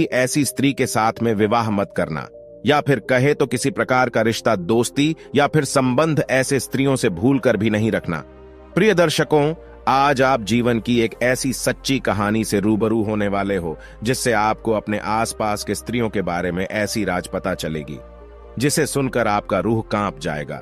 ऐसी स्त्री के साथ में विवाह मत करना, या फिर कहे तो किसी प्रकार का रिश्ता, दोस्ती या फिर संबंध ऐसे स्त्रियों से भूल कर भी नहीं रखना। प्रिय दर्शकों, आज आप जीवन की एक ऐसी सच्ची कहानी से रूबरू होने वाले हो जिससे आपको अपने आसपास के स्त्रियों के बारे में ऐसी राज पता चलेगी जिसे सुनकर आपका रूह कांप जाएगा।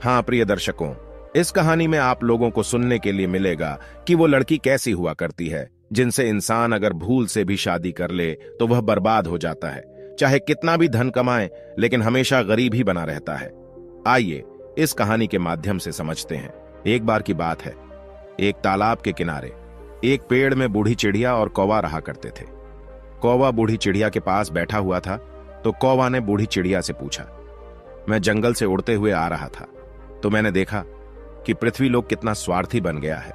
हाँ प्रिय दर्शकों, इस कहानी में आप लोगों को सुनने के लिए मिलेगा कि वो लड़की कैसी हुआ करती है जिनसे इंसान अगर भूल से भी शादी कर ले तो वह बर्बाद हो जाता है, चाहे कितना भी धन कमाए लेकिन हमेशा गरीब ही बना रहता है। आइए इस कहानी के माध्यम से समझते हैं। एक बार की बात है, एक तालाब के किनारे एक पेड़ में बूढ़ी चिड़िया और कौवा रहा करते थे। कौवा बूढ़ी चिड़िया के पास बैठा हुआ था तो कौवा ने बूढ़ी चिड़िया से पूछा, मैं जंगल से उड़ते हुए आ रहा था तो मैंने देखा कि पृथ्वी लोग कितना स्वार्थी बन गया है,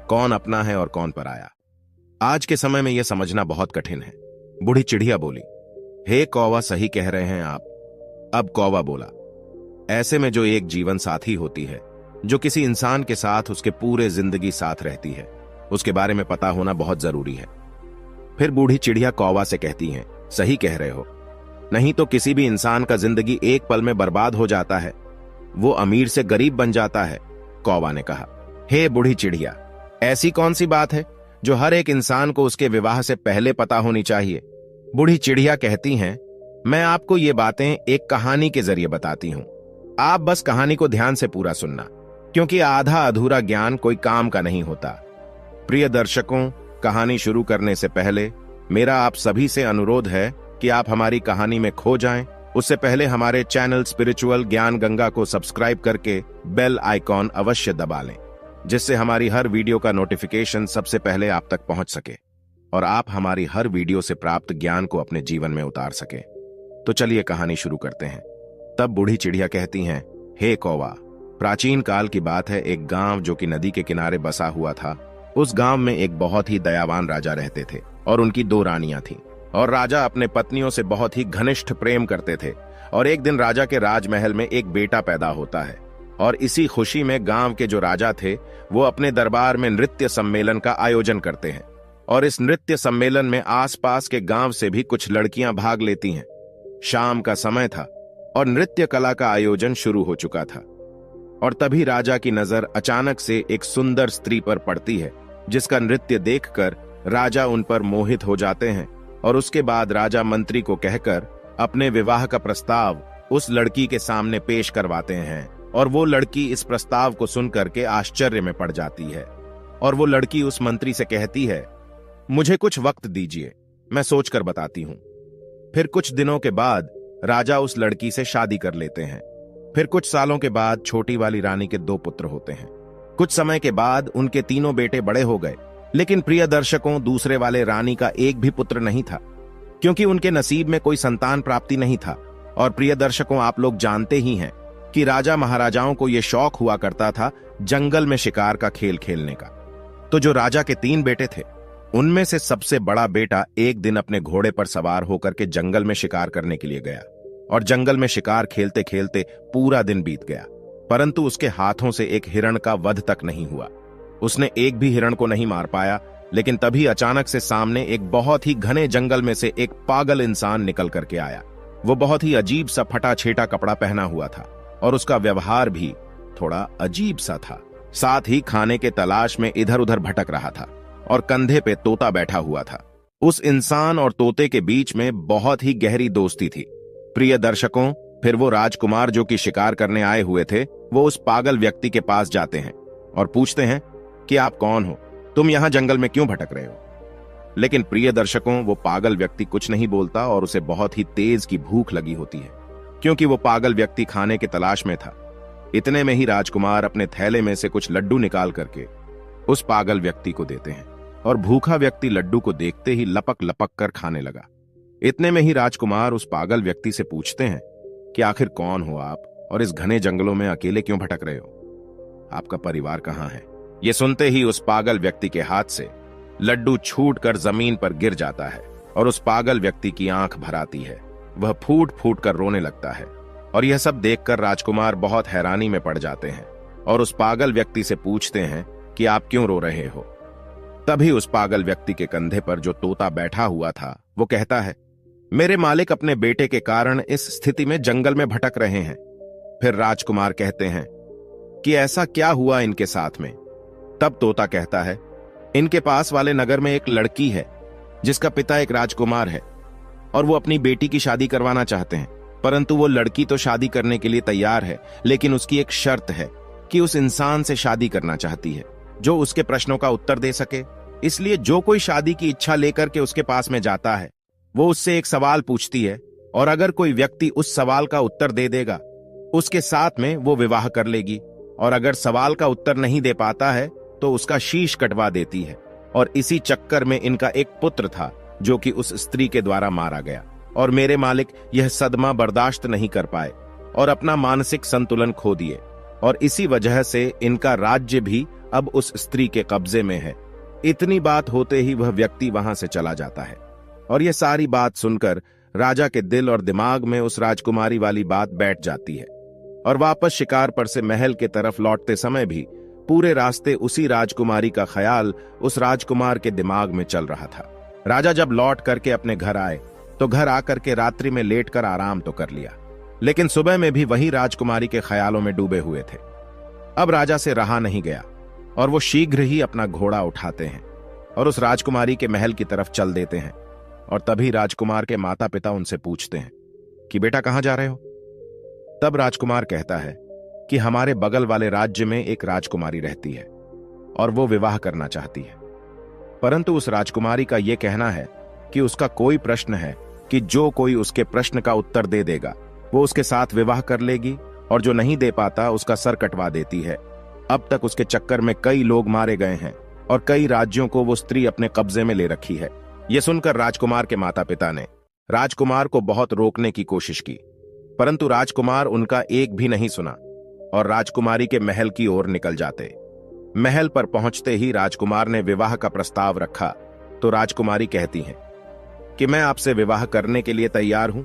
कौन अपना है और कौन पराया। आज के समय में यह समझना बहुत कठिन है। बूढ़ी चिड़िया बोली, हे कौवा, सही कह रहे हैं आप। अब कौवा बोला, ऐसे में जो एक जीवन साथी होती है, जो किसी इंसान के साथ उसके पूरे जिंदगी साथ रहती है, उसके बारे में पता होना बहुत जरूरी है। फिर बूढ़ी चिड़िया कौवा से कहती हैं, सही कह रहे हो, नहीं तो किसी भी इंसान का जिंदगी एक पल में बर्बाद हो जाता है, वो अमीर से गरीब बन जाता है। कौवा ने कहा, हे बूढ़ी चिड़िया, ऐसी कौन सी बात है जो हर एक इंसान को उसके विवाह से पहले पता होनी चाहिए। बूढ़ी चिड़िया कहती हैं, मैं आपको ये बातें एक कहानी के जरिए बताती हूं, आप बस कहानी को ध्यान से पूरा सुनना, क्योंकि आधा अधूरा ज्ञान कोई काम का नहीं होता। प्रिय दर्शकों, कहानी शुरू करने से पहले मेरा आप सभी से अनुरोध है कि आप हमारी कहानी में खो जाएं। उससे पहले हमारे चैनल स्पिरिचुअल ज्ञान गंगा को सब्सक्राइब करके बेल आइकॉन अवश्य दबा लें, जिससे हमारी हर वीडियो का नोटिफिकेशन सबसे पहले आप तक पहुंच सके और आप हमारी हर वीडियो से प्राप्त ज्ञान को अपने जीवन में उतार सके। तो चलिए कहानी शुरू करते हैं। तब बूढ़ी चिड़िया कहती हैं, हे कौवा, प्राचीन काल की बात है, एक गांव जो कि नदी के किनारे बसा हुआ था। उस गांव में एक बहुत ही दयावान राजा रहते थे और उनकी 2 रानियां थीं। और राजा अपने पत्नियों से बहुत ही घनिष्ठ प्रेम करते थे। और एक दिन राजा के राजमहल में एक बेटा पैदा होता है और इसी खुशी में गांव के जो राजा थे वो अपने दरबार में नृत्य सम्मेलन का आयोजन करते हैं। और इस नृत्य सम्मेलन में आसपास के गांव से भी कुछ लड़कियां भाग लेती हैं। शाम का समय था और नृत्य कला का आयोजन शुरू हो चुका था। और तभी राजा की नजर अचानक से एक सुंदर स्त्री पर पड़ती है, जिसका नृत्य देखकर राजा उन पर मोहित हो जाते हैं। और उसके बाद राजा मंत्री को कहकर अपने विवाह का प्रस्ताव उस लड़की के सामने पेश करवाते हैं। और वो लड़की इस प्रस्ताव को सुनकर के आश्चर्य में पड़ जाती है। और वो लड़की उस मंत्री से कहती है, मुझे कुछ वक्त दीजिए, मैं सोचकर बताती हूं। फिर कुछ दिनों के बाद राजा उस लड़की से शादी कर लेते हैं। फिर कुछ सालों के बाद छोटी वाली रानी के 2 पुत्र होते हैं। कुछ समय के बाद उनके 3 बेटे बड़े हो गए, लेकिन प्रिय दर्शकों, दूसरे वाले रानी का एक भी पुत्र नहीं था, क्योंकि उनके नसीब में कोई संतान प्राप्ति नहीं था। और प्रिय दर्शकों, आप लोग जानते ही हैं कि राजा महाराजाओं को यह शौक हुआ करता था जंगल में शिकार का खेल खेलने का। तो जो राजा के 3 बेटे थे, उनमें से सबसे बड़ा बेटा एक दिन अपने घोड़े पर सवार होकर के जंगल में शिकार करने के लिए गया। और जंगल में शिकार खेलते खेलते पूरा दिन बीत गया, परंतु उसके हाथों से एक हिरण का वध तक नहीं हुआ। उसने एक भी हिरण को नहीं मार पाया। लेकिन तभी अचानक से सामने एक बहुत ही घने जंगल में से एक पागल इंसान निकल करके आया। वो बहुत ही अजीब सा फटा छेटा कपड़ा पहना हुआ था और उसका व्यवहार भी थोड़ा अजीब सा था। साथ ही खाने के तलाश में इधर उधर भटक रहा था और कंधे पे तोता बैठा हुआ था। उस इंसान और तोते के बीच में बहुत ही गहरी दोस्ती थी। प्रिय दर्शकों, फिर वो राजकुमार जो कि शिकार करने आए हुए थे, वो उस पागल व्यक्ति के पास जाते हैं और पूछते हैं कि आप कौन हो, तुम यहां जंगल में क्यों भटक रहे हो। लेकिन प्रिय दर्शकों, वो पागल व्यक्ति कुछ नहीं बोलता और उसे बहुत ही तेज की भूख लगी होती है, क्योंकि वो पागल व्यक्ति खाने की तलाश में था। इतने में ही राजकुमार अपने थैले में से कुछ लड्डू निकाल करके उस पागल व्यक्ति को देते हैं और भूखा व्यक्ति लड्डू को देखते ही लपक लपक कर खाने लगा। इतने में ही राजकुमार उस पागल व्यक्ति से पूछते हैं कि आखिर कौन हो आप और इस घने जंगलों में अकेले क्यों भटक रहे हो, आपका परिवार कहां है। ये सुनते ही उस पागल व्यक्ति के हाथ से लड्डू छूटकर जमीन पर गिर जाता है और उस पागल व्यक्ति की आंख भर आती है। वह फूट फूट कर रोने लगता है और यह सब देखकर राजकुमार बहुत हैरानी में पड़ जाते हैं और उस पागल व्यक्ति से पूछते हैं कि आप क्यों रो रहे हो। तभी उस पागल व्यक्ति के कंधे पर जो तोता बैठा हुआ था वो कहता है, मेरे मालिक अपने बेटे के कारण इस स्थिति में जंगल में भटक रहे हैं। फिर राजकुमार कहते हैं कि ऐसा क्या हुआ इनके साथ में। तब तोता कहता है, इनके पास वाले नगर में एक लड़की है जिसका पिता एक राजकुमार है और वो अपनी बेटी की शादी करवाना चाहते हैं, परंतु वो लड़की तो शादी करने के लिए तैयार है, लेकिन उसकी एक शर्त है कि उस इंसान से शादी करना चाहती है जो उसके प्रश्नों का उत्तर दे सके। इसलिए जो कोई शादी की इच्छा लेकर के उसके पास में जाता है, वो उससे एक सवाल पूछती है और अगर कोई व्यक्ति उस सवाल का उत्तर दे देगा, उसके साथ में वो विवाह कर लेगी, और अगर सवाल का उत्तर नहीं दे पाता है तो उसका शीश कटवा देती है। और इसी चक्कर में इनका एक पुत्र था जो कि उस स्त्री के द्वारा मारा गया, और मेरे मालिक यह सदमा बर्दाश्त नहीं कर पाए और अपना मानसिक संतुलन खो दिए, और इसी वजह से इनका राज्य भी अब उस स्त्री के कब्जे में है। इतनी बात होते ही वह व्यक्ति वहां से चला जाता है, और यह सारी बात सुनकर राजा के दिल और दिमाग में उस राजकुमारी वाली बात बैठ जाती है, और वापस शिकार पर से महल के तरफ लौटते समय भी पूरे रास्ते उसी राजकुमारी का ख्याल उस राजकुमार के दिमाग में चल रहा था। राजा जब लौट करके अपने घर आए तो घर आकर के रात्रि में लेटकर आराम तो कर लिया, लेकिन सुबह में भी वही राजकुमारी के ख्यालों में डूबे हुए थे। अब राजा से रहा नहीं गया और वो शीघ्र ही अपना घोड़ा उठाते हैं और उस राजकुमारी के महल की तरफ चल देते हैं। और तभी राजकुमार के माता पिता उनसे पूछते हैं कि बेटा कहां जा रहे हो। तब राजकुमार कहता है कि हमारे बगल वाले राज्य में एक राजकुमारी रहती है और वो विवाह करना चाहती है, परंतु उस राजकुमारी का यह कहना है कि उसका कोई प्रश्न है कि जो कोई उसके प्रश्न का उत्तर दे देगा वो उसके साथ विवाह कर लेगी, और जो नहीं दे पाता उसका सर कटवा देती है। अब तक उसके चक्कर में कई लोग मारे गए हैं और कई राज्यों को वो स्त्री अपने कब्जे में ले रखी है। यह सुनकर राजकुमार के माता पिता ने राजकुमार को बहुत रोकने की कोशिश की, परंतु राजकुमार उनका एक भी नहीं सुना और राजकुमारी के महल की ओर निकल जाते। महल पर पहुंचते ही राजकुमार ने विवाह का प्रस्ताव रखा तो राजकुमारी कहती हैं कि मैं आपसे विवाह करने के लिए तैयार हूं,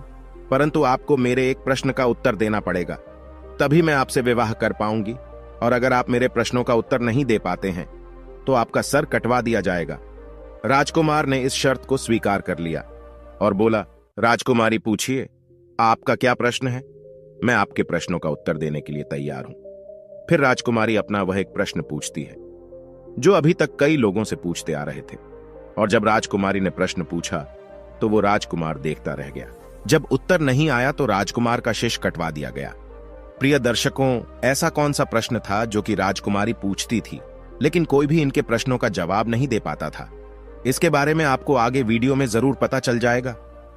परंतु आपको मेरे एक प्रश्न का उत्तर देना पड़ेगा, तभी मैं आपसे विवाह कर पाऊंगी, और अगर आप मेरे प्रश्नों का उत्तर नहीं दे पाते हैं तो आपका सर कटवा दिया जाएगा। राजकुमार ने इस शर्त को स्वीकार कर लिया और बोला, राजकुमारी पूछिए, आपका क्या प्रश्न है, मैं आपके प्रश्नों का उत्तर देने के लिए तैयार हूं। फिर राजकुमारी अपना वह एक प्रश्न पूछती है जो अभी तक कई लोगों से पूछते आ रहे थे, और जब राजकुमारी ने प्रश्न पूछा तो वो राजकुमार देखता रह गया। जब उत्तर नहीं आया तो राजकुमार का शीश कटवा दिया गया। प्रिय दर्शकों, ऐसा कौन सा प्रश्न था जो कि राजकुमारी पूछती थी लेकिन कोई भी इनके प्रश्नों का जवाब नहीं दे पाता था? इसके बारे में आपको आगे वीडियो में जरूर पता चल जाएगा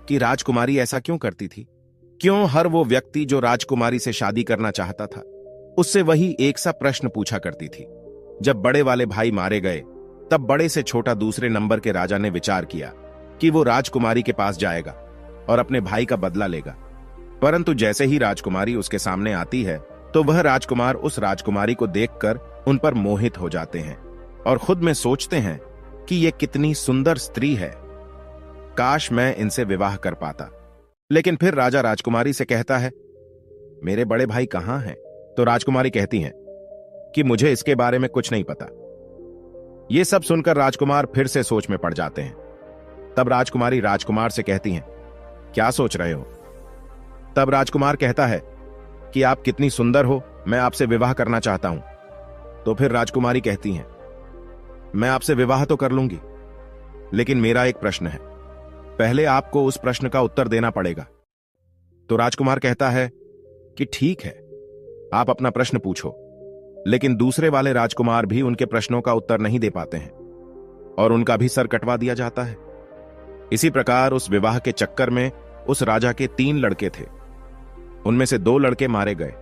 कि राजकुमारी ऐसा क्यों करती थी। क्यों हर वो व्यक्ति जो राजकुमारी से शादी करना चाहता था उससे वही एक सा प्रश्न पूछा करती थी। जब बड़े वाले भाई मारे गए तब बड़े से छोटा दूसरे नंबर के राजा ने विचार किया कि वो राजकुमारी के पास जाएगा और अपने भाई का बदला लेगा, परंतु जैसे ही राजकुमारी उसके सामने आती है तो वह राजकुमार उस राजकुमारी को देखकर उन पर मोहित हो जाते हैं और खुद में सोचते हैं कि ये कितनी सुंदर स्त्री है, काश मैं इनसे विवाह कर पाता। लेकिन फिर राजा राजकुमारी से कहता है, मेरे बड़े भाई कहां हैं? तो राजकुमारी कहती हैं कि मुझे इसके बारे में कुछ नहीं पता। यह सब सुनकर राजकुमार फिर से सोच में पड़ जाते हैं। तब राजकुमारी राजकुमार से कहती हैं, क्या सोच रहे हो? तब राजकुमार कहता है कि आप कितनी सुंदर हो, मैं आपसे विवाह करना चाहता हूं। तो फिर राजकुमारी कहती हैं, मैं आपसे विवाह तो कर लूंगी, लेकिन मेरा एक प्रश्न है, पहले आपको उस प्रश्न का उत्तर देना पड़ेगा। तो राजकुमार कहता है कि ठीक है, आप अपना प्रश्न पूछो। लेकिन दूसरे वाले राजकुमार भी उनके प्रश्नों का उत्तर नहीं दे पाते हैं और उनका भी सर कटवा दिया जाता है। इसी प्रकार उस विवाह के चक्कर में उस राजा के 3 लड़के थे, उनमें से 2 लड़के मारे गए।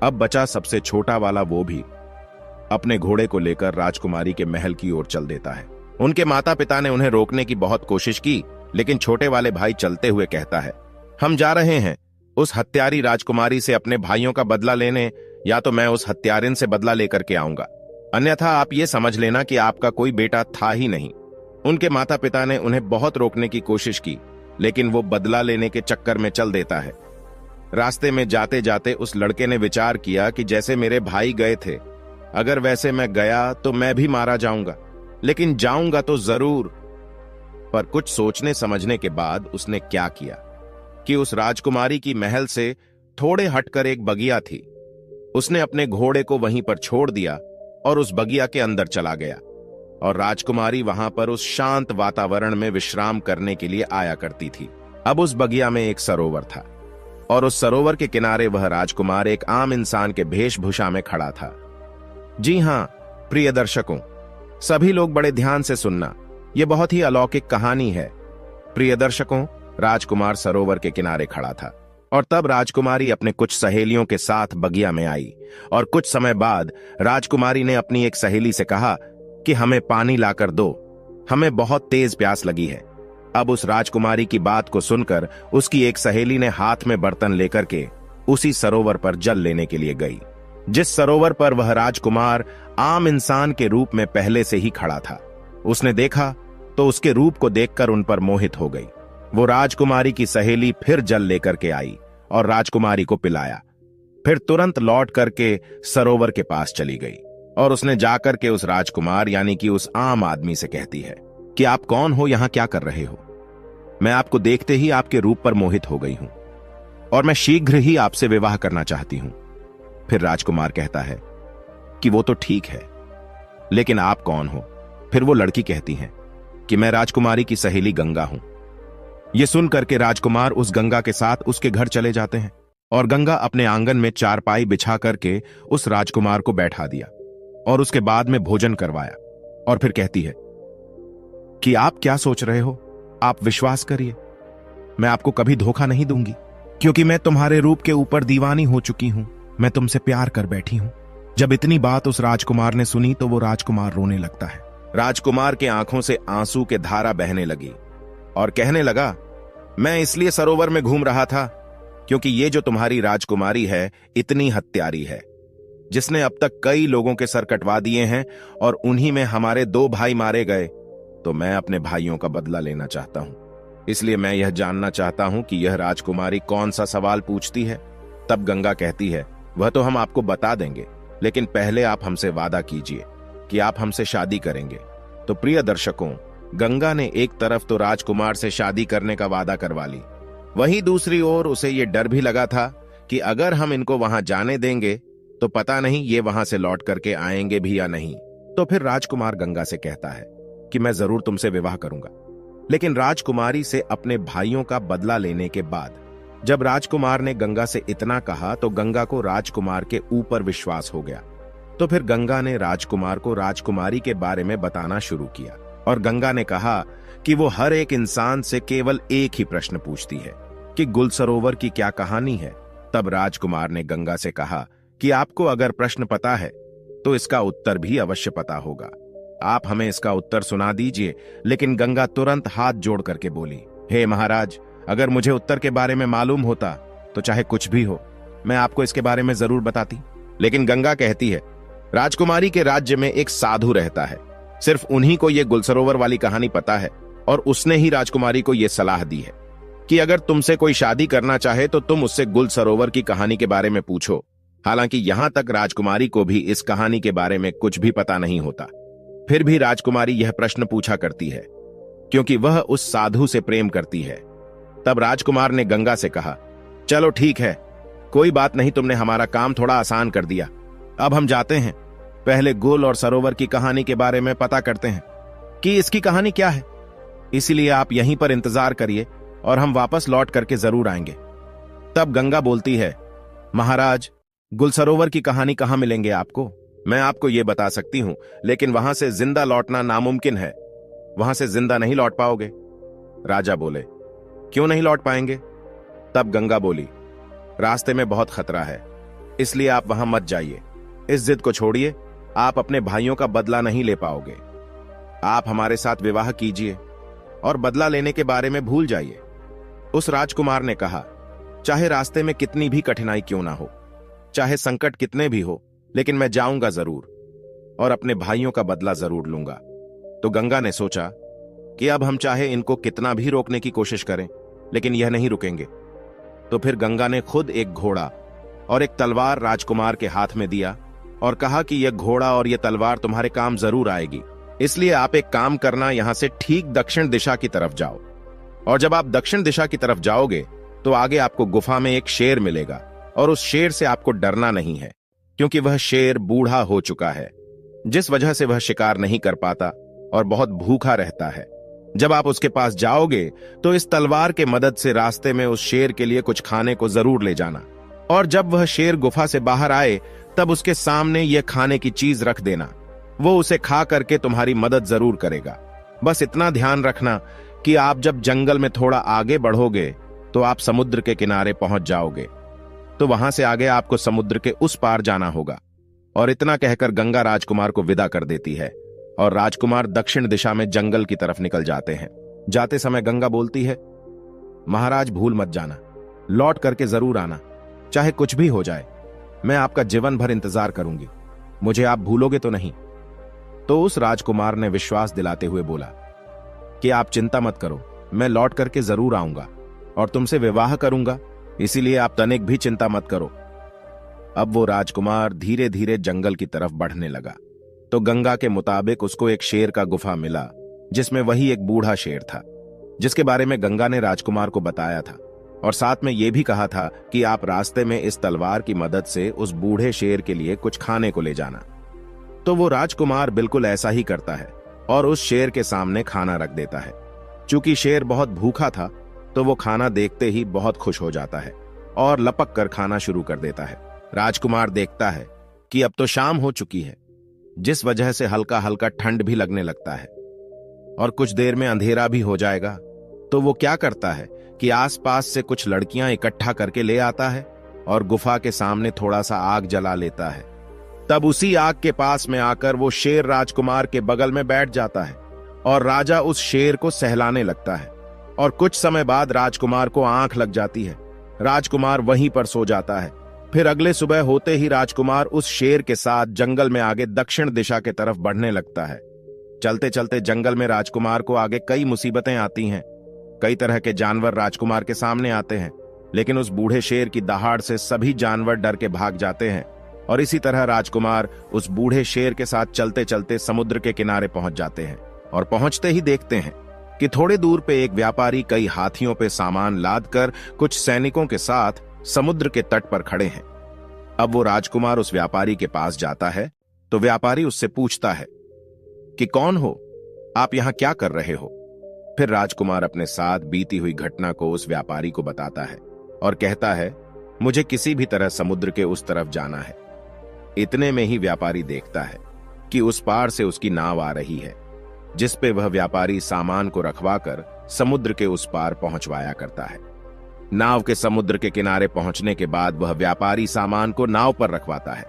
अब बचा सबसे छोटा वाला, वो भी अपने घोड़े को लेकर राजकुमारी के महल की ओर चल देता है। उनके माता पिता ने उन्हें रोकने की बहुत कोशिश की, लेकिन छोटे वाले भाई चलते हुए कहता है, हम जा रहे हैं उस हत्यारी राजकुमारी से अपने भाइयों का बदला लेने, या तो मैं उस हत्यारिन से बदला लेकर के आऊंगा, अन्यथा आप ये समझ लेना कि आपका कोई बेटा था ही नहीं। उनके माता पिता ने उन्हें बहुत रोकने की कोशिश की, लेकिन वो बदला लेने के चक्कर में चल देता है। रास्ते में जाते जाते उस लड़के ने विचार किया कि जैसे मेरे भाई गए थे, अगर वैसे मैं गया तो मैं भी मारा जाऊंगा, लेकिन जाऊंगा तो जरूर। पर कुछ सोचने समझने के बाद उसने क्या किया, कि उस राजकुमारी की महल से थोड़े हटकर एक बगिया थी। उसने अपने घोड़े को वहीं पर छोड़ दिया और उस बगिया के अंदर चला गया, और राजकुमारी वहां पर उस शांत वातावरण में विश्राम करने के लिए आया करती थी। अब उस बगिया में एक सरोवर था, और उस सरोवर के किनारे वह राजकुमार एक आम इंसान के वेशभूषा में खड़ा था। जी हां प्रिय दर्शकों, सभी लोग बड़े ध्यान से सुनना, यह बहुत ही अलौकिक कहानी है। प्रिय दर्शकों, राजकुमार सरोवर के किनारे खड़ा था, और तब राजकुमारी अपने कुछ सहेलियों के साथ बगिया में आई, और कुछ समय बाद राजकुमारी ने अपनी एक सहेली से कहा कि हमें पानी लाकर दो, हमें बहुत तेज प्यास लगी है। अब उस राजकुमारी की बात को सुनकर उसकी एक सहेली ने हाथ में बर्तन लेकर के उसी सरोवर पर जल लेने के लिए गई, जिस सरोवर पर वह राजकुमार आम इंसान के रूप में पहले से ही खड़ा था। उसने देखा तो उसके रूप को देखकर उन पर मोहित हो गई। वो राजकुमारी की सहेली फिर जल लेकर के आई और राजकुमारी को पिलाया, फिर तुरंत लौट करके सरोवर के पास चली गई, और उसने जाकर के उस राजकुमार यानी कि उस आम आदमी से कहती है कि आप कौन हो, यहां क्या कर रहे हो? मैं आपको देखते ही आपके रूप पर मोहित हो गई हूं, और मैं शीघ्र ही आपसे विवाह करना चाहती हूं। फिर राजकुमार कहता है कि वो तो ठीक है, लेकिन आप कौन हो? फिर वो लड़की कहती है कि मैं राजकुमारी की सहेली गंगा हूं। ये सुनकर के राजकुमार उस गंगा के साथ उसके घर चले जाते हैं, और गंगा अपने आंगन में चारपाई बिछा करके उस राजकुमार को बैठा दिया, और उसके बाद में भोजन करवाया, और फिर कहती है कि आप क्या सोच रहे हो? आप विश्वास करिए, मैं आपको कभी धोखा नहीं दूंगी, क्योंकि मैं तुम्हारे रूप के ऊपर दीवानी हो चुकी हूं। मैं तुमसे प्यार कर बैठी हूं। जब इतनी बात उस राजकुमार ने सुनी तो वो राजकुमार रोने लगता है। राजकुमार के आंखों से आंसू के धारा बहने लगी, और कहने लगा, मैं इसलिए सरोवर में घूम रहा था क्योंकि ये जो तुम्हारी राजकुमारी है इतनी हत्यारी है, जिसने अब तक कई लोगों के सर कटवा दिए हैं, और उन्हीं में हमारे 2 भाई मारे गए। तो मैं अपने भाइयों का बदला लेना चाहता हूं, इसलिए मैं यह जानना चाहता हूं कि यह राजकुमारी कौन सा सवाल पूछती है। तब गंगा कहती है, वह तो हम आपको बता देंगे, लेकिन पहले आप हमसे वादा कीजिए कि आप हमसे शादी करेंगे। तो प्रिय दर्शकों, गंगा ने एक तरफ तो राजकुमार से शादी करने का वादा करवा ली, वहीं दूसरी ओर उसे यह डर भी लगा था कि अगर हम इनको वहां जाने देंगे तो पता नहीं ये वहां से लौट करके आएंगे भी या नहीं। तो फिर राजकुमार गंगा से कहता है कि मैं जरूर तुमसे विवाह करूंगा, लेकिन राजकुमारी से अपने भाइयों का बदला लेने के बाद। जब राजकुमार ने गंगा से इतना कहा तो गंगा को राजकुमार के ऊपर विश्वास हो गया। तो फिर गंगा ने राजकुमार को राजकुमारी के बारे में बताना शुरू किया, और गंगा ने कहा कि वो हर एक इंसान से केवल एक ही प्रश्न पूछती है कि गुल सरोवर की क्या कहानी है। तब राजकुमार ने गंगा से कहा कि आपको अगर प्रश्न पता है तो इसका उत्तर भी अवश्य पता होगा, आप हमें इसका उत्तर सुना दीजिए। लेकिन गंगा तुरंत हाथ जोड़ करके बोली, हे महाराज, अगर मुझे उत्तर के बारे में मालूम होता तो चाहे कुछ भी हो मैं आपको इसके बारे में जरूर बताती। लेकिन गंगा कहती है, राजकुमारी के राज्य में एक साधु रहता है, सिर्फ उन्हीं को यह गुलसरोवर वाली कहानी पता है, और उसने ही राजकुमारी को यह सलाह दी है कि अगर तुमसे कोई शादी करना चाहे तो तुम उससे गुल सरोवर की कहानी के बारे में पूछो। हालांकि यहां तक राजकुमारी को भी इस कहानी के बारे में कुछ भी पता नहीं होता, फिर भी राजकुमारी यह प्रश्न पूछा करती है क्योंकि वह उस साधु से प्रेम करती है। तब राजकुमार ने गंगा से कहा, चलो ठीक है, कोई बात नहीं, तुमने हमारा काम थोड़ा आसान कर दिया। अब हम जाते हैं, पहले गुल और सरोवर की कहानी के बारे में पता करते हैं कि इसकी कहानी क्या है। इसीलिए आप यहीं पर इंतजार करिए और हम वापस लौट करके जरूर आएंगे। तब गंगा बोलती है, महाराज, गुल सरोवर की कहानी कहां मिलेंगे आपको? मैं आपको यह बता सकती हूं, लेकिन वहां से जिंदा लौटना नामुमकिन है, वहां से जिंदा नहीं लौट पाओगे। राजा बोले, क्यों नहीं लौट पाएंगे? तब गंगा बोली, रास्ते में बहुत खतरा है, इसलिए आप वहां मत जाइए। इस जिद को छोड़िए, आप अपने भाइयों का बदला नहीं ले पाओगे। आप हमारे साथ विवाह कीजिए और बदला लेने के बारे में भूल जाइए। उस राजकुमार ने कहा, चाहे रास्ते में कितनी भी कठिनाई क्यों ना हो, चाहे संकट कितने भी हो, लेकिन मैं जाऊंगा जरूर और अपने भाइयों का बदला जरूर लूंगा। तो गंगा ने सोचा कि अब हम चाहे इनको कितना भी रोकने की कोशिश करें, लेकिन यह नहीं रुकेंगे। तो फिर गंगा ने खुद एक घोड़ा और एक तलवार राजकुमार के हाथ में दिया और कहा कि यह घोड़ा और यह तलवार तुम्हारे काम जरूर आएगी, इसलिए आप एक काम करना, यहां से ठीक दक्षिण दिशा की तरफ जाओ, और जब आप दक्षिण दिशा की तरफ जाओगे तो आगे आपको गुफा में एक शेर मिलेगा और उस शेर से आपको डरना नहीं है, क्योंकि वह शेर बूढ़ा हो चुका है, जिस वजह से वह शिकार नहीं कर पाता और बहुत भूखा रहता है। जब आप उसके पास जाओगे तो इस तलवार के मदद से रास्ते में उस शेर के लिए कुछ खाने को जरूर ले जाना, और जब वह शेर गुफा से बाहर आए तब उसके सामने यह खाने की चीज रख देना। वो उसे खा करके तुम्हारी मदद जरूर करेगा। बस इतना ध्यान रखना कि आप जब जंगल में थोड़ा आगे बढ़ोगे तो आप समुद्र के किनारे पहुंच जाओगे, तो वहां से आगे आपको समुद्र के उस पार जाना होगा। और इतना कहकर गंगा राजकुमार को विदा कर देती है और राजकुमार दक्षिण दिशा में जंगल की तरफ निकल जाते हैं। जाते समय गंगा बोलती है, महाराज भूल मत जाना, लौट करके जरूर आना, चाहे कुछ भी हो जाए, मैं आपका जीवन भर इंतजार करूंगी, मुझे आप भूलोगे तो नहीं। तो उस राजकुमार ने विश्वास दिलाते हुए बोला कि आप चिंता मत करो, मैं लौट करके जरूर आऊंगा और तुमसे विवाह करूंगा, इसीलिए आप तनिक भी चिंता मत करो। अब वो राजकुमार धीरे धीरे जंगल की तरफ बढ़ने लगा तो गंगा के मुताबिक उसको एक शेर का गुफा मिला, जिसमें वही एक बूढ़ा शेर था, जिसके बारे में गंगा ने राजकुमार को बताया था और साथ में यह भी कहा था कि आप रास्ते में इस तलवार की मदद से उस बूढ़े शेर के लिए कुछ खाने को ले जाना। तो वो राजकुमार बिल्कुल ऐसा ही करता है और उस शेर के सामने खाना रख देता है। चूंकि शेर बहुत भूखा था तो वो खाना देखते ही बहुत खुश हो जाता है और लपक कर खाना शुरू कर देता है। राजकुमार देखता है कि अब तो शाम हो चुकी है, जिस वजह से हल्का हल्का ठंड भी लगने लगता है और कुछ देर में अंधेरा भी हो जाएगा। तो वो क्या करता है कि आसपास से कुछ लड़कियां इकट्ठा करके ले आता है और गुफा के सामने थोड़ा सा आग जला लेता है। तब उसी आग के पास में आकर वो शेर राजकुमार के बगल में बैठ जाता है और राजा उस शेर को सहलाने लगता है। और कुछ समय बाद राजकुमार को आंख लग जाती है। राजकुमार वहीं पर सो जाता है। फिर अगले सुबह होते ही राजकुमार उस शेर के साथ जंगल में आगे दक्षिण दिशा के तरफ बढ़ने लगता है। चलते चलते जंगल में राजकुमार को आगे कई मुसीबतें आती हैं। कई तरह के जानवर राजकुमार के सामने आते हैं, लेकिन उस बूढ़े शेर की दहाड़ से सभी जानवर डर के भाग जाते हैं। और इसी तरह राजकुमार उस बूढ़े शेर के साथ चलते चलते समुद्र के किनारे पहुंच जाते हैं और पहुंचते ही देखते हैं कि थोड़े दूर पे एक व्यापारी कई हाथियों पे सामान लादकर कुछ सैनिकों के साथ समुद्र के तट पर खड़े हैं। अब वो राजकुमार उस व्यापारी के पास जाता है तो व्यापारी उससे पूछता है कि कौन हो, आप यहां क्या कर रहे हो। फिर राजकुमार अपने साथ बीती हुई घटना को उस व्यापारी को बताता है और कहता है, मुझे किसी भी तरह समुद्र के उस तरफ जाना है। इतने में ही व्यापारी देखता है कि उस पार से उसकी नाव आ रही है, जिस पे वह व्यापारी सामान को रखवाकर समुद्र के उस पार पहुंचवाया करता है। नाव के समुद्र के किनारे पहुंचने के बाद वह व्यापारी सामान को नाव पर रखवाता है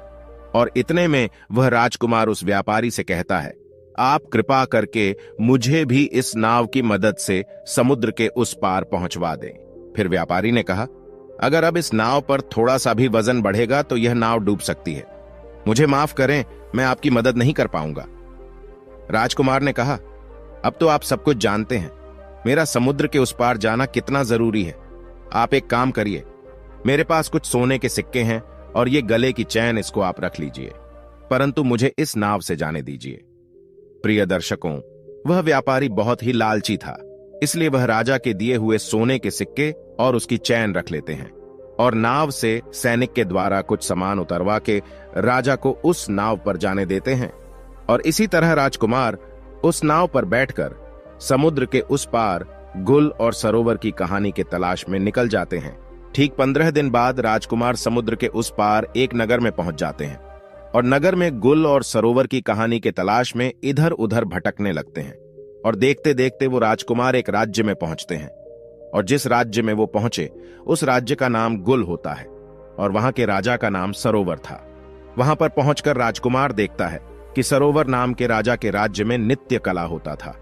और इतने में वह राजकुमार उस व्यापारी से कहता है, आप कृपा करके मुझे भी इस नाव की मदद से समुद्र के उस पार पहुंचवा दें। फिर व्यापारी ने कहा, अगर अब इस नाव पर थोड़ा सा भी वजन बढ़ेगा तो यह नाव डूब सकती है, मुझे माफ करें, मैं आपकी मदद नहीं कर पाऊंगा। राजकुमार ने कहा, अब तो आप सब कुछ जानते हैं, मेरा समुद्र के उस पार जाना कितना जरूरी है। आप एक काम करिए, मेरे पास कुछ सोने के सिक्के हैं और ये गले की चैन, इसको आप रख लीजिए, परंतु मुझे इस नाव से जाने दीजिए। प्रिय दर्शकों, वह व्यापारी बहुत ही लालची था, इसलिए वह राजा के दिए हुए सोने के सिक्के और उसकी चैन रख लेते हैं और नाव से सैनिक के द्वारा कुछ सामान उतरवा के राजा को उस नाव पर जाने देते हैं। और इसी तरह राजकुमार उस नाव पर बैठकर समुद्र के उस पार गुल और सरोवर की कहानी के तलाश में निकल जाते हैं। ठीक 15 दिन बाद राजकुमार समुद्र के उस पार एक नगर में पहुंच जाते हैं और नगर में गुल और सरोवर की कहानी के तलाश में इधर उधर भटकने लगते हैं। और देखते देखते वो राजकुमार एक राज्य में पहुंचते हैं और जिस राज्य में वो पहुंचे उस राज्य का नाम गुल होता है और वहां के राजा का नाम सरोवर था। वहां पर पहुंचकर राजकुमार देखता है कि सरोवर नाम के राजा के राज्य में नित्य कला होता था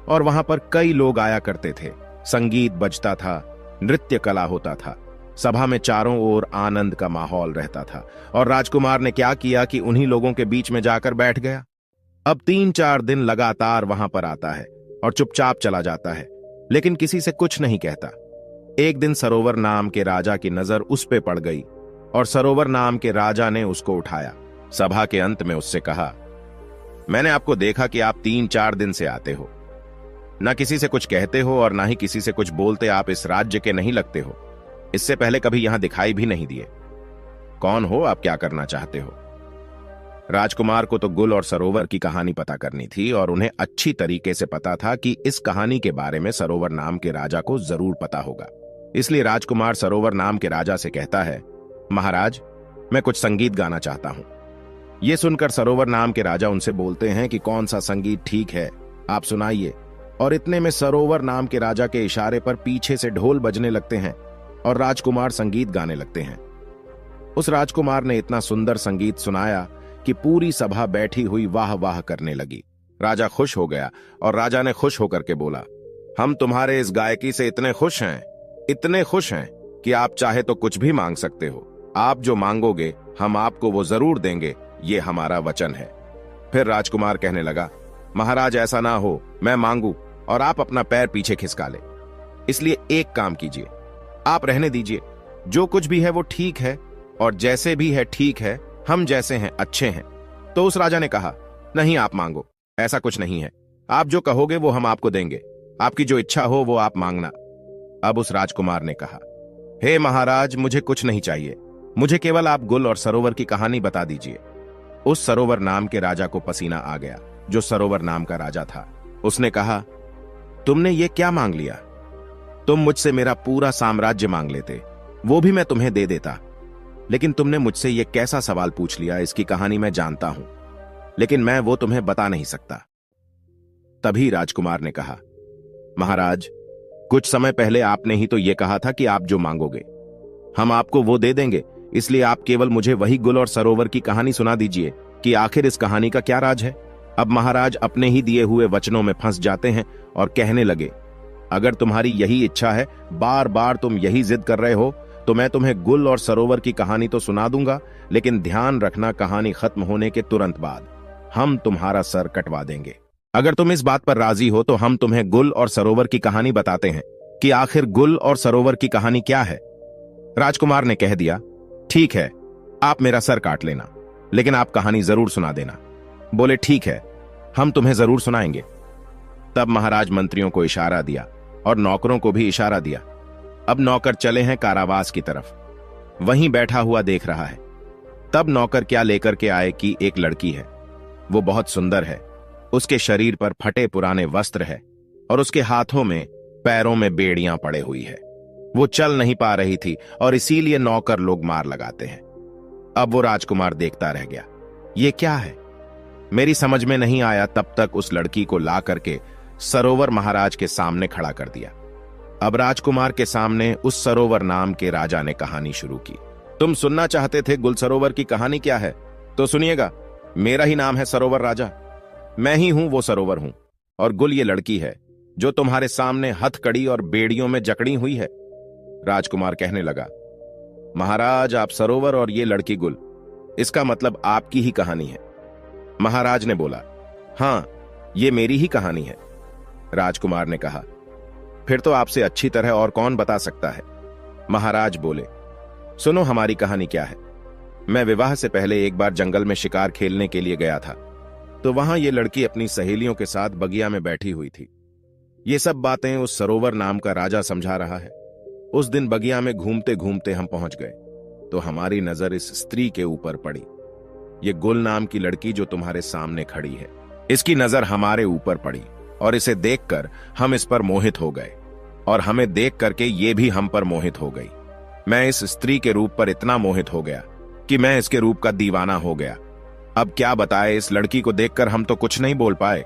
और वहां पर कई लोग आया करते थे। संगीत बजता था, नृत्य कला होता था, सभा में चारों ओर आनंद का माहौल रहता था। और राजकुमार ने क्या किया कि उन्हीं लोगों के बीच में जाकर बैठ गया। अब 3-4 दिन लगातार वहां पर आता है और चुपचाप चला जाता है, लेकिन किसी से कुछ नहीं कहता। एक दिन सरोवर नाम के राजा की नजर उस पे पड़ गई और सरोवर नाम के राजा ने उसको उठाया। सभा के अंत में उससे कहा, मैंने आपको देखा कि आप 3-4 दिन से आते हो, ना किसी से कुछ कहते हो और ना ही किसी से कुछ बोलते, आप इस राज्य के नहीं लगते हो। इससे पहले कभी यहां दिखाई भी नहीं दिए। कौन हो आप, क्या करना चाहते हो? राजकुमार को तो गुल और सरोवर की कहानी पता करनी थी और उन्हें अच्छी तरीके से पता था कि इस कहानी के बारे में सरोवर नाम के राजा को जरूर पता होगा। इसलिए राजकुमार सरोवर नाम के राजा से कहता है, महाराज, मैं कुछ संगीत गाना चाहता हूं। यह सुनकर सरोवर नाम के राजा उनसे बोलते हैं कि कौन सा संगीत ठीक है, आप सुनाइए। और इतने में सरोवर नाम के राजा के इशारे पर पीछे से ढोल बजने लगते हैं और राजकुमार संगीत गाने लगते हैं। उस राजकुमार ने इतना सुंदर संगीत सुनाया कि पूरी सभा बैठी हुई वाह वाह करने लगी। राजा खुश हो गया और राजा ने खुश होकर के बोला, हम तुम्हारे इस गायकी से इतने खुश हैं कि आप चाहे तो कुछ भी मांग सकते हो। आप जो मांगोगे हम आपको वो जरूर देंगे, ये हमारा वचन है। फिर राजकुमार कहने लगा, महाराज ऐसा ना हो, मैं मांगू और आप अपना पैर पीछे खिसका ले। इसलिए एक काम कीजिए, आप रहने दीजिए, जो कुछ भी है वो ठीक है और जैसे भी है ठीक है, हम जैसे हैं अच्छे हैं। तो उस राजा ने कहा, नहीं आप मांगो, ऐसा कुछ नहीं है, आप जो कहोगे वो हम आपको देंगे, आपकी जो इच्छा हो वो आप मांगना। अब उस राजकुमार ने कहा, हे महाराज, मुझे कुछ नहीं चाहिए, मुझे केवल आप गुल और सरोवर की कहानी बता दीजिए। उस सरोवर नाम के राजा को पसीना आ गया, जो सरोवर नाम का राजा था। उसने कहा, तुमने ये क्या मांग लिया? तुम मुझसे मेरा पूरा साम्राज्य मांग लेते, वो भी मैं तुम्हें दे देता, लेकिन तुमने मुझसे ये कैसा सवाल पूछ लिया, इसकी कहानी मैं जानता हूं, लेकिन मैं वो तुम्हें बता नहीं सकता। तभी राजकुमार ने कहा, महाराज, कुछ समय पहले आपने ही तो ये कहा था कि आप जो मांगोगे हम आपको वो दे देंगे, इसलिए आप केवल मुझे वही गुल और सरोवर की कहानी सुना दीजिए कि आखिर इस कहानी का क्या राज है। अब महाराज अपने ही दिए हुए वचनों में फंस जाते हैं और कहने लगे, अगर तुम्हारी यही इच्छा है, बार बार तुम यही जिद कर रहे हो, तो मैं तुम्हें गुल और सरोवर की कहानी तो सुना दूंगा, लेकिन ध्यान रखना, कहानी खत्म होने के तुरंत बाद हम तुम्हारा सर कटवा देंगे। अगर तुम इस बात पर राजी हो तो हम तुम्हें गुल और सरोवर की कहानी बताते हैं कि आखिर गुल और सरोवर की कहानी क्या है। राजकुमार ने कह दिया, ठीक है, आप मेरा सर काट लेना, लेकिन आप कहानी जरूर सुना देना। बोले, ठीक है, हम तुम्हें जरूर सुनाएंगे। तब महाराज मंत्रियों को इशारा दिया और नौकरों को भी इशारा दिया। अब नौकर चले हैं कारावास की तरफ, वहीं बैठा हुआ देख रहा है। तब नौकर क्या लेकर के आए कि एक लड़की है, वो बहुत सुंदर है, उसके शरीर पर फटे पुराने वस्त्र है और उसके हाथों में पैरों में बेड़ियां पड़े हुई है। वो चल नहीं पा रही थी और इसीलिए नौकर लोग मार लगाते हैं। अब वो राजकुमार देखता रह गया, ये क्या है, मेरी समझ में नहीं आया। तब तक उस लड़की को ला करके सरोवर महाराज के सामने खड़ा कर दिया। अब राजकुमार के सामने उस सरोवर नाम के राजा ने कहानी शुरू की। तुम सुनना चाहते थे गुल सरोवर की कहानी क्या है, तो सुनिएगा। मेरा ही नाम है सरोवर राजा, मैं ही हूं वो सरोवर हूं, और गुल ये लड़की है जो तुम्हारे सामने हथकड़ी और बेड़ियों में जकड़ी हुई है। राजकुमार कहने लगा, महाराज, आप सरोवर और ये लड़की गुल, इसका मतलब आपकी ही कहानी है। महाराज ने बोला, हां, ये मेरी ही कहानी है। राजकुमार ने कहा, फिर तो आपसे अच्छी तरह और कौन बता सकता है। महाराज बोले, सुनो हमारी कहानी क्या है। मैं विवाह से पहले एक बार जंगल में शिकार खेलने के लिए गया था, तो वहां ये लड़की अपनी सहेलियों के साथ बगिया में बैठी हुई थी। ये सब बातें उस सरोवर नाम का राजा समझा रहा है। उस दिन बगिया में घूमते घूमते हम पहुंच गए, तो हमारी नजर इस स्त्री के ऊपर पड़ी। ये गुल नाम की लड़की जो तुम्हारे सामने खड़ी है, इसकी नजर हमारे ऊपर पड़ी और इसे देखकर हम इस पर मोहित हो गए, और हमें देख करके ये भी हम पर मोहित हो गई। मैं इस स्त्री के रूप पर इतना मोहित हो गया कि मैं इसके रूप का दीवाना हो गया। अब क्या बताए, इस लड़की को देखकर हम तो कुछ नहीं बोल पाए,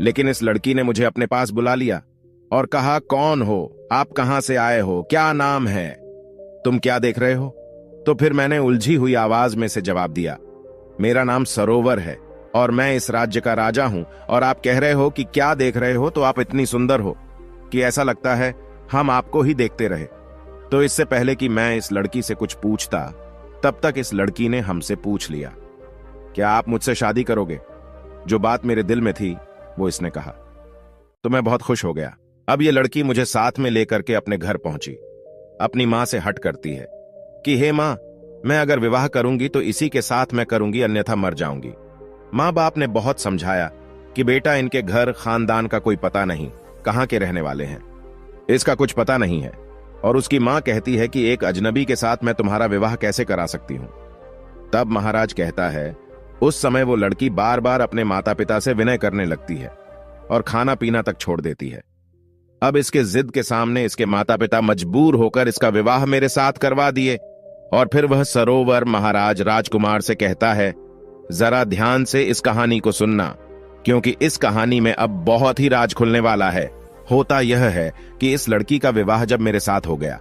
लेकिन इस लड़की ने मुझे अपने पास बुला लिया और कहा, कौन हो आप, कहां से आए हो, क्या नाम है, तुम क्या देख रहे हो। तो फिर मैंने उलझी हुई आवाज में से जवाब दिया, मेरा नाम सरोवर है और मैं इस राज्य का राजा हूं, और आप कह रहे हो कि क्या देख रहे हो, तो आप इतनी सुंदर हो कि ऐसा लगता है हम आपको ही देखते रहे। तो इससे पहले कि मैं इस लड़की से कुछ पूछता, तब तक इस लड़की ने हमसे पूछ लिया, क्या आप मुझसे शादी करोगे। जो बात मेरे दिल में थी वो इसने कहा, तो मैं बहुत खुश हो गया। अब ये लड़की मुझे साथ में लेकर के अपने घर पहुंची। अपनी मां से हट करती है कि हे मां, मैं अगर विवाह करूंगी तो इसी के साथ मैं करूंगी, अन्यथा मर जाऊंगी। मां बाप ने बहुत समझाया कि बेटा, इनके घर खानदान का कोई पता नहीं, कहां के रहने वाले हैं, इसका कुछ पता नहीं है, और उसकी मां कहती है कि एक अजनबी के साथ मैं तुम्हारा विवाह कैसे करा सकती हूं। तब महाराज कहता है, उस समय वो लड़की बार बार अपने माता पिता से विनय करने लगती है और खाना पीना तक छोड़ देती है। अब इसके जिद के सामने इसके माता पिता मजबूर होकर इसका विवाह मेरे साथ करवा दिए। और फिर वह सरोवर महाराज राजकुमार से कहता है, जरा ध्यान से इस कहानी को सुनना, क्योंकि इस कहानी में अब बहुत ही राज खुलने वाला है। होता यह है कि इस लड़की का विवाह जब मेरे साथ हो गया,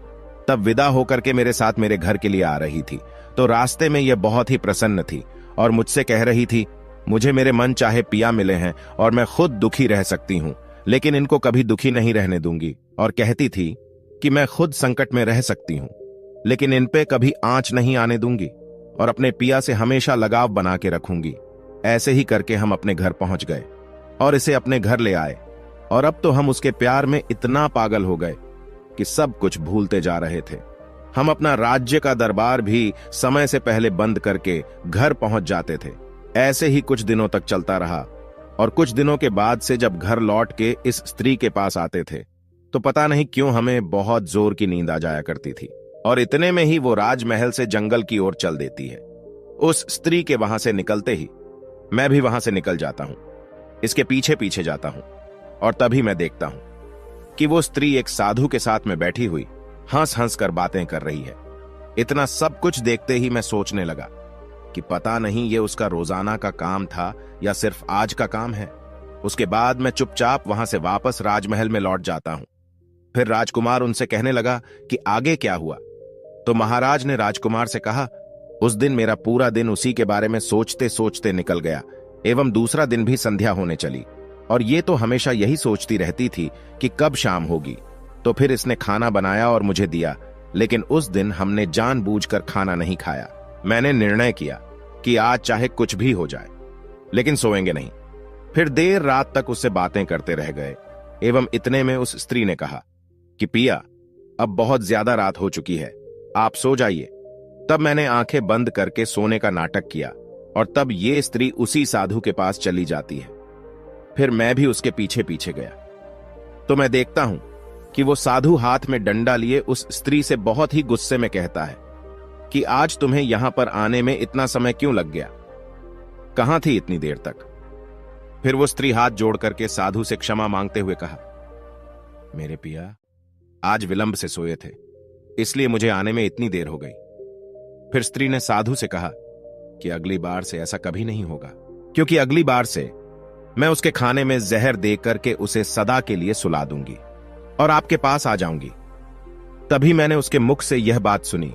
तब विदा होकर के मेरे साथ मेरे घर के लिए आ रही थी, तो रास्ते में यह बहुत ही प्रसन्न थी और मुझसे कह रही थी, मुझे मेरे मन चाहे पिया मिले हैं और मैं खुद दुखी रह सकती हूं, लेकिन इनको कभी दुखी नहीं रहने दूंगी। और कहती थी कि मैं खुद संकट में रह सकती हूं, लेकिन इन पे कभी आंच नहीं आने दूंगी और अपने पिया से हमेशा लगाव बना के रखूंगी। ऐसे ही करके हम अपने घर पहुंच गए और इसे अपने घर ले आए। और अब तो हम उसके प्यार में इतना पागल हो गए कि सब कुछ भूलते जा रहे थे। हम अपना राज्य का दरबार भी समय से पहले बंद करके घर पहुंच जाते थे। ऐसे ही कुछ दिनों तक चलता रहा और कुछ दिनों के बाद से जब घर लौट के इस स्त्री के पास आते थे, तो पता नहीं क्यों हमें बहुत जोर की नींद आ जाया करती थी। और इतने में ही वो राजमहल से जंगल की ओर चल देती है। उस स्त्री के वहां से निकलते ही मैं भी वहां से निकल जाता हूं, इसके पीछे पीछे जाता हूं। और तभी मैं देखता हूं कि वो स्त्री एक साधु के साथ में बैठी हुई हंस हंस कर बातें कर रही है। इतना सब कुछ देखते ही मैं सोचने लगा कि पता नहीं ये उसका रोजाना का काम था या सिर्फ आज का काम है। उसके बाद मैं चुपचाप वहां से वापस राजमहल में लौट जाता हूं। फिर राजकुमार उनसे कहने लगा कि आगे क्या हुआ। तो महाराज ने राजकुमार से कहा, उस दिन मेरा पूरा दिन उसी के बारे में सोचते सोचते निकल गया, एवं दूसरा दिन भी संध्या होने चली, और ये तो हमेशा यही सोचती रहती थी कि कब शाम होगी। तो फिर इसने खाना बनाया और मुझे दिया, लेकिन उस दिन हमने जानबूझकर खाना नहीं खाया। मैंने निर्णय किया कि आज चाहे कुछ भी हो जाए, लेकिन सोएंगे नहीं। फिर देर रात तक उससे बातें करते रह गए। एवं इतने में उस स्त्री ने कहा कि पिया, अब बहुत ज्यादा रात हो चुकी है, आप सो जाइए। तब मैंने आंखें बंद करके सोने का नाटक किया और तब ये स्त्री उसी साधु के पास चली जाती है। फिर मैं भी उसके पीछे पीछे गया तो मैं देखता हूं कि वो साधु हाथ में डंडा लिए उस स्त्री से बहुत ही गुस्से में कहता है कि आज तुम्हें यहां पर आने में इतना समय क्यों लग गया, कहां थी इतनी देर तक। फिर वो स्त्री हाथ जोड़ करके साधु से क्षमा मांगते हुए कहा, मेरे पिया, आज विलंब से सोए थे, इसलिए मुझे आने में इतनी देर हो गई। फिर स्त्री ने साधु से कहा कि अगली बार से ऐसा कभी नहीं होगा, क्योंकि अगली बार से मैं उसके खाने में जहर दे करके उसे सदा के लिए सुला दूंगी और आपके पास आ जाऊंगी। तभी मैंने उसके मुख से यह बात सुनी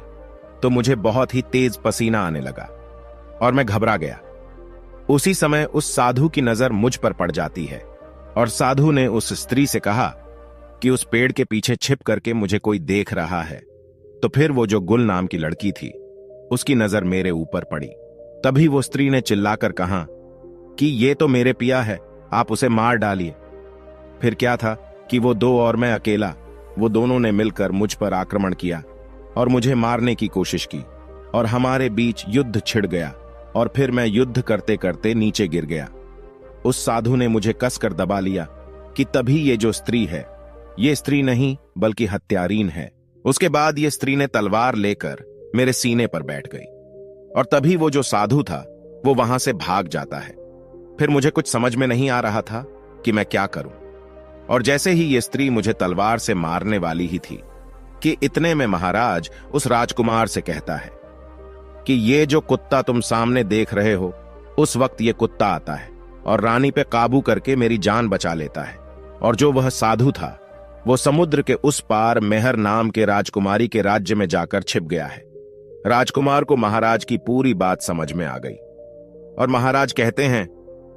तो मुझे बहुत ही तेज पसीना आने लगा और मैं घबरा गया। उसी समय उस साधु की नजर मुझ पर पड़ जाती है और साधु ने उस स्त्री से कहा कि उस पेड़ के पीछे छिप करके मुझे कोई देख रहा है। तो फिर वो जो गुल नाम की लड़की थी, उसकी नजर मेरे ऊपर पड़ी। तभी वो स्त्री ने चिल्लाकर कहा कि ये तो मेरे पिया है, आप उसे मार डालिए। फिर क्या था कि वो दो और मैं अकेला, वो दोनों ने मिलकर मुझ पर आक्रमण किया और मुझे मारने की कोशिश की और हमारे बीच युद्ध छिड़ गया और फिर मैं युद्ध करते करते नीचे गिर गया। उस साधु ने मुझे कसकर दबा लिया कि तभी ये जो स्त्री है, ये स्त्री नहीं बल्कि हत्यारीन है। उसके बाद ये स्त्री ने तलवार लेकर मेरे सीने पर बैठ गई और तभी वो जो साधु था वो वहां से भाग जाता है। फिर मुझे कुछ समझ में नहीं आ रहा था कि मैं क्या करूं, और जैसे ही ये स्त्री मुझे तलवार से मारने वाली ही थी कि इतने में महाराज उस राजकुमार से कहता है कि ये जो कुत्ता तुम सामने देख रहे हो, उस वक्त ये कुत्ता आता है और रानी पे काबू करके मेरी जान बचा लेता है। और जो वह साधु था वो समुद्र के उस पार मेहर नाम के राजकुमारी के राज्य में जाकर छिप गया है। राजकुमार को महाराज की पूरी बात समझ में आ गई और महाराज कहते हैं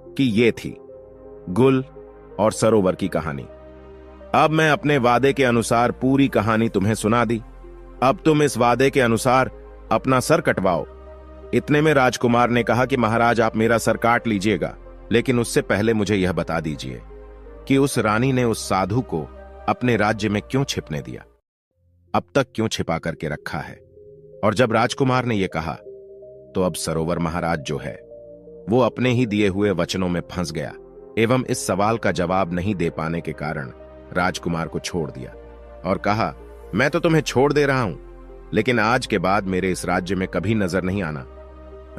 कि ये थी गुल और सरोवर की कहानी। अब मैं अपने वादे के अनुसार पूरी कहानी तुम्हें सुना दी। अब तुम इस वादे के अनुसार अपना सर कटवाओ। इतने में राजकुमार ने कहा कि महाराज, आप मेरा सर काट लीजिएगा, लेकिन उससे पहले मुझे यह बता दीजिए कि उस रानी ने उस साधु को अपने राज्य में क्यों छिपने दिया, अब तक क्यों छिपा करके रखा है। और जब राजकुमार ने यह कहा तो अब सरोवर महाराज जो है वो अपने ही दिए हुए वचनों में फंस गया एवं इस सवाल का जवाब नहीं दे पाने के कारण राजकुमार को छोड़ दिया और कहा मैं तो तुम्हें छोड़ दे रहा हूं, लेकिन आज के बाद मेरे इस राज्य में कभी नजर नहीं आना।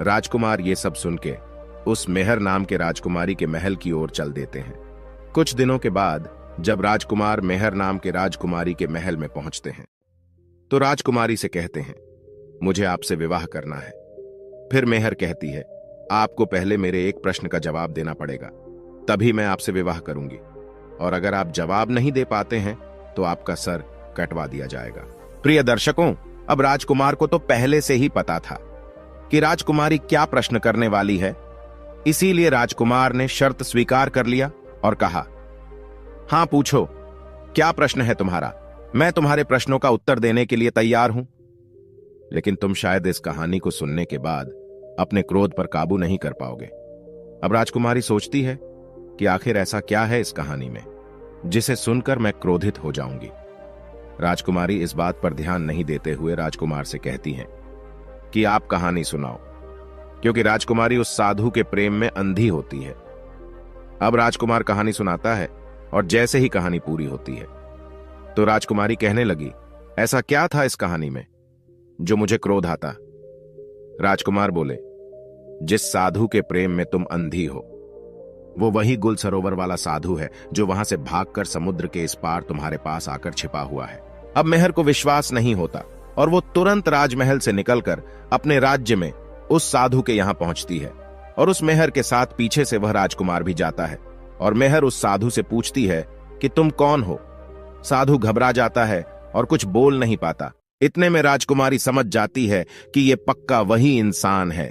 राजकुमार ये सब सुन के उस मेहर नाम के राजकुमारी के महल की ओर चल देते हैं। कुछ दिनों के बाद जब राजकुमार मेहर नाम के राजकुमारी के महल में पहुंचते हैं तो राजकुमारी से कहते हैं, मुझे आपसे विवाह करना है। फिर मेहर कहती है, आपको पहले मेरे एक प्रश्न का जवाब देना पड़ेगा, तभी मैं आपसे विवाह करूंगी, और अगर आप जवाब नहीं दे पाते हैं तो आपका सर कटवा दिया जाएगा। प्रिय दर्शकों, अब राजकुमार को तो पहले से ही पता था कि राजकुमारी क्या प्रश्न करने वाली है, इसीलिए राजकुमार ने शर्त स्वीकार कर लिया और कहा, हां पूछो, क्या प्रश्न है तुम्हारा? मैं तुम्हारे प्रश्नों का उत्तर देने के लिए तैयार हूं। लेकिन तुम शायद इस कहानी को सुनने के बाद अपने क्रोध पर काबू नहीं कर पाओगे। अब राजकुमारी सोचती है कि आखिर ऐसा क्या है इस कहानी में जिसे सुनकर मैं क्रोधित हो जाऊंगी। राजकुमारी इस बात पर ध्यान नहीं देते हुए राजकुमार से कहती हैं कि आप कहानी सुनाओ, क्योंकि राजकुमारी उस साधु के प्रेम में अंधी होती है। अब राजकुमार कहानी सुनाता है और जैसे ही कहानी पूरी होती है तो राजकुमारी कहने लगी, ऐसा क्या था इस कहानी में जो मुझे क्रोध आता? राजकुमार बोले, जिस साधु के प्रेम में तुम अंधी हो वो वही गुल सरोवर वाला साधु है जो वहां से भागकर समुद्र के इस पार तुम्हारे पास आकर छिपा हुआ है। अब मेहर को विश्वास नहीं होता और वो तुरंत राजमहल से निकलकर अपने राज्य में उस साधु के यहां पहुंचती है, और उस मेहर के साथ पीछे से वह राजकुमार भी जाता है। और मेहर उस साधु से पूछती है कि तुम कौन हो? साधु घबरा जाता है और कुछ बोल नहीं पाता। इतने में राजकुमारी समझ जाती है कि ये पक्का वही इंसान है।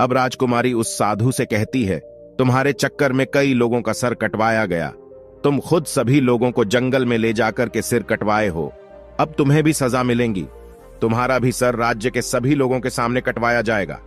अब राजकुमारी उस साधु से कहती है, तुम्हारे चक्कर में कई लोगों का सर कटवाया गया, तुम खुद सभी लोगों को जंगल में ले जाकर के सिर कटवाए हो, अब तुम्हें भी सजा मिलेगी, तुम्हारा भी सर राज्य के सभी लोगों के सामने कटवाया जाएगा।